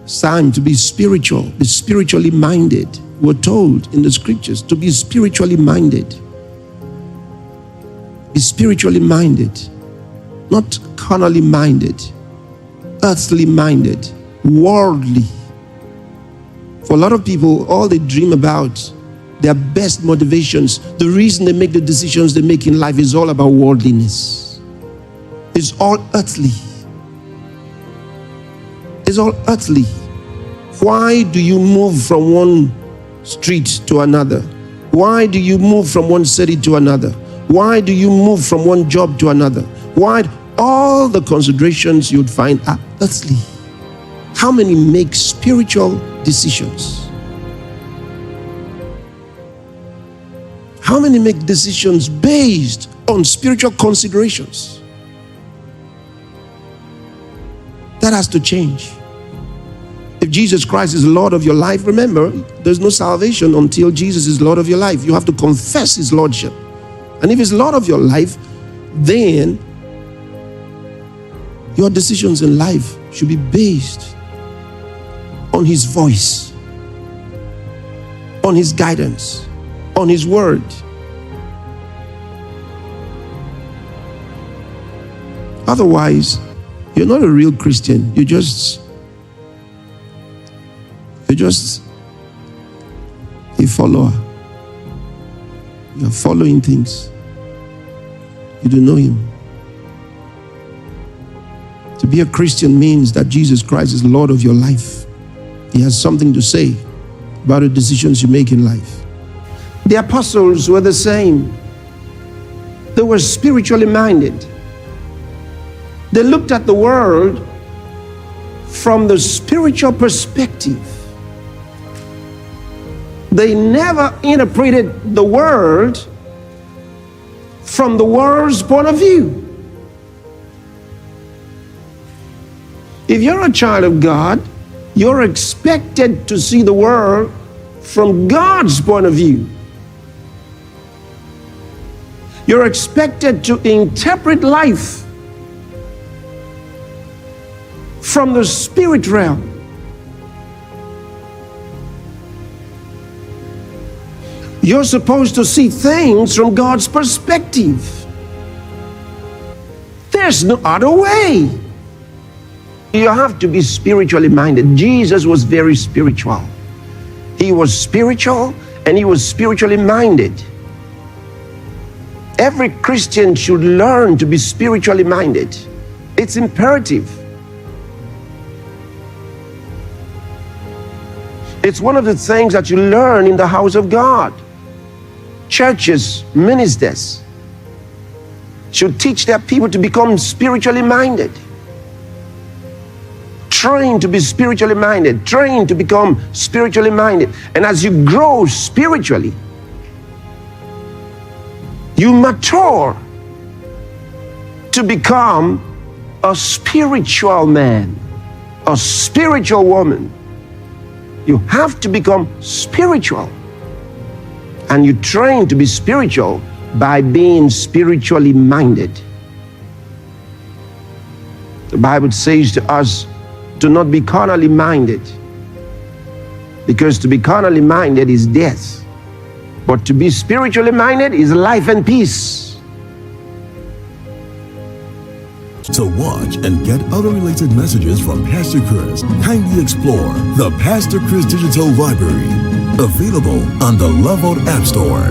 It's time to be spiritual, be spiritually minded. We're told in the scriptures to be spiritually minded. Be spiritually minded, not carnally minded, earthly minded, worldly. For a lot of people, all they dream about, their best motivations, the reason they make the decisions they make in life is all about worldliness. It's all earthly. It's all earthly. Why do you move from one street to another? Why do you move from one city to another? Why do you move from one job to another? Why? All the considerations you'd find are earthly. How many make spiritual decisions? How many make decisions based on spiritual considerations? That has to change. If Jesus Christ is Lord of your life, remember, there's no salvation until Jesus is Lord of your life. You have to confess His Lordship. And if He's Lord of your life, then your decisions in life should be based on His voice, on His guidance, on His word. Otherwise, you're not a real Christian. You're just a follower. You're following things. You don't know Him. To be a Christian means that Jesus Christ is Lord of your life. He has something to say about the decisions you make in life. The apostles were the same. They were spiritually minded. They looked at the world from the spiritual perspective. They never interpreted the world from the world's point of view. If you're a child of God, you're expected to see the world from God's point of view. You're expected to interpret life from the spirit realm. You're supposed to see things from God's perspective. There's no other way. You have to be spiritually minded. Jesus was very spiritual. He was spiritual and He was spiritually minded. Every Christian should learn to be spiritually minded. It's imperative. It's one of the things that you learn in the house of God. Churches, ministers should teach their people to become spiritually minded. Train to be spiritually minded. Train to become spiritually minded. And as you grow spiritually, you mature to become a spiritual man, a spiritual woman. You have to become spiritual. And you train to be spiritual by being spiritually minded. The Bible says to us, do not be carnally minded, because to be carnally minded is death, but to be spiritually minded is life and peace. To watch and get other related messages from Pastor Chris, kindly explore the Pastor Chris Digital Library, available on the LoveWorld App Store.